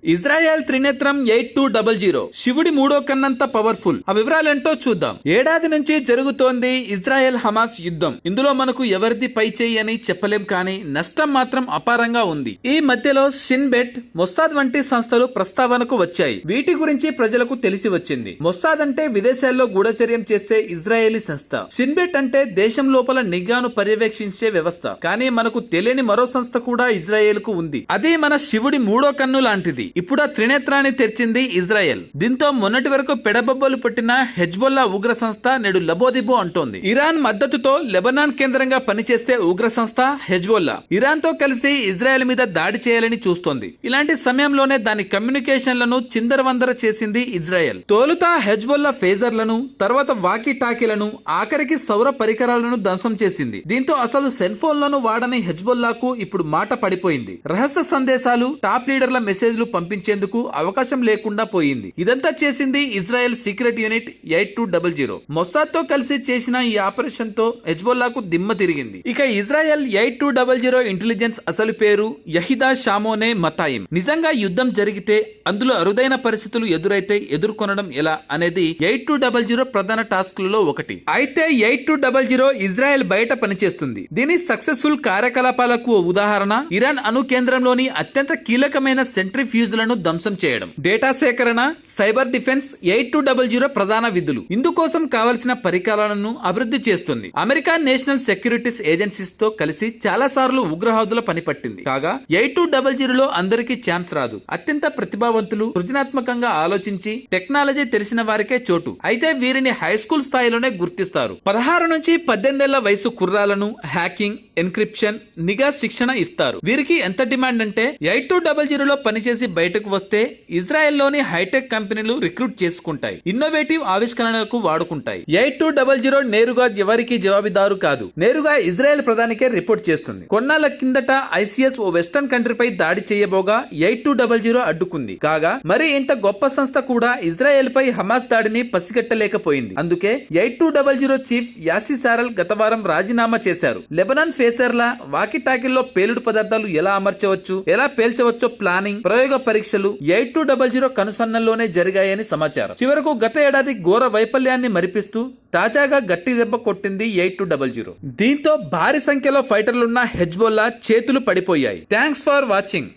Israel త్రినేత్రం 8200 శివుడి మూడో కన్నంత powerful. ఆ వివరాలేంటో చూద్దాం. ఏడాది నుంచి జరుగుతోంది ఇజ్రాయెల్ హమాస్ యుద్ధం. ఇందులో మనకు ఎవరిది పై చేయి అని చెప్పలేం, కానీ నష్టం మాత్రం అపారంగా ఉంది. ఈ మధ్యలో షిన్బెట్, మొస్సాద్ వంటి సంస్థలు ప్రస్తావనకు వచ్చాయి. వీటి గురించి ప్రజలకు తెలిసి వచ్చింది. మొస్సాద్ అంటే విదేశాల్లో గూఢచర్యం చేసే ఇజ్రాయేలీ సంస్థ. షిన్బెట్ అంటే దేశం లోపల నిఘాను పర్యవేక్షించే వ్యవస్థ. కానీ మనకు తెలియని మరో సంస్థ కూడా ఇజ్రాయెల్ కు ఉంది. అది మన శివుడి మూడో కన్ను లాంటిది. ఇప్పుడు ఆ త్రినేత్రాన్ని తెరిచింది ఇజ్రాయెల్. దీంతో మొన్నటి వరకు పెడబొబ్బలు పుట్టిన హెజ్బొల్లా ఉగ్ర సంస్థ నేడు లబోదిబో అంటోంది. ఇరాన్ మద్దతుతో లెబనాన్ కేంద్రంగా పనిచేస్తే ఉగ్ర సంస్థ హెజ్బొల్లా ఇరాన్ తో కలిసి ఇజ్రాయెల్ మీద దాడి చేయాలని చూస్తోంది. ఇలాంటి సమయంలోనే దాని కమ్యూనికేషన్లను చిందరవందర చేసింది ఇజ్రాయెల్. తోలుతా హెజ్బొల్లా ఫేజర్లను, తర్వాత వాకీ టాకీలను, ఆఖరికి సౌర పరికరాలను ధ్వంసం చేసింది. దీంతో అసలు సెల్ ఫోన్లను వాడని హెజ్బొల్లాకు ఇప్పుడు మాట పడిపోయింది. రహస్య సందేశాలు, టాప్ లీడర్ల మెసేజ్లు పంపించేందుకు అవకాశం లేకుండా పోయింది. ఇదంతా చేసింది ఇజ్రాయెల్ సీక్రెట్ యూనిట్ 8200. మొస్సాద్ తో కలిసి చేసిన ఈ ఆపరేషన్ తో హెజ్బొల్లాకు దిమ్మ తిరిగింది. ఇక ఇజ్రాయెల్ 8200 ఇంటెలిజెన్స్ అసలు పేరు యహిదా షామోనే మతాయిం. నిజంగా యుద్ధం జరిగితే, అందులో అరుదైన పరిస్థితులు ఎదురైతే ఎదుర్కొనడం ఎలా అనేది 8200 ప్రధాన టాస్క్లలో ఒకటి. అయితే 8200 ఇజ్రాయెల్ బయట పనిచేస్తుంది. దీని సక్సెస్ఫుల్ కార్యకలాపాలకు ఉదాహరణ ఇరాన్ అణు కేంద్రంలోని అత్యంత కీలకమైన సెంట్రిఫ్యూజ్లను ధ్వంసం చేయడం, డేటా సేకరణ, సైబర్ డిఫెన్స్ 8200 ప్రధాన విధులు. ఇందుకోసం కావలసిన పరికరాలను అభివృద్ధి చేస్తుంది. అమెరికా నేషనల్ సెక్యూరిటీస్ ఏజెన్సీస్ తో కలిసి చాలా సార్లు ఉగ్రవాదుల పనిపట్టింది. కాగా 8200 లో అందరికీ ఛాన్స్ రాదు. అత్యంత ప్రతిభావంతులు, సృజనాత్మకంగా ఆలోచించి టెక్నాలజీ తెలిసిన వారికే చోటు. అయితే వీరిని హై స్కూల్ స్థాయిలోనే గుర్తిస్తారు. 16 నుంచి 18 ఏళ్ల వయసు కుర్రాలను హ్యాకింగ్, ఎన్క్రిప్షన్, నిఘా శిక్షణ ఇస్తారు. వీరికి ఎంత డిమాండ్ అంటే 8200 లో పనిచేసి బయటకు వస్తే ఇజ్రాయెల్లోని హైటెక్ కంపెనీలు రిక్రూట్ చేసుకుంటాయి, ఇన్నోవేటివ్ ఆవిష్కరణలకు వాడుకుంటాయి. 8200 నేరుగా ఎవరికి జవాబుదారు కాదు, నేరుగా ఇజ్రాయెల్ ప్రధానికే రిపోర్ట్ చేస్తుంది. కొన్నాళ్ల కిందట ఐసిఎస్ ఓ వెస్టర్న్ కంట్రీపై దాడి చేయబోగా 8200 అడ్డుకుంది. కాగా మరి ఇంత గొప్ప సంస్థ కూడా ఇజ్రాయెల్ పై హమాస్ దాడిని పసిగట్టలేకపోయింది. అందుకే 8200 చీఫ్ యాసి సారల్ గత వారం రాజీనామా చేశారు. లెబనాన్ ఫేసర్ల వాకీ టాకీల్లో పేలుడు పదార్థాలు ఎలా అమర్చవచ్చు, ఎలా పేల్చవచ్చో ప్లానింగ్, ప్రయోగ పరీక్షలు 8200 కనుసన్నల్లోనే జరిగాయని సమాచారం. చివరకు గత ఏడాది ఘోర వైఫల్యాన్ని మరిపిస్తూ తాజాగా గట్టి దెబ్బ కొట్టింది 8200. దీంతో భారీ సంఖ్యలో ఫైటర్లున్న హెజ్బొల్లా చేతులు పడిపోయాయి. Thanks for watching.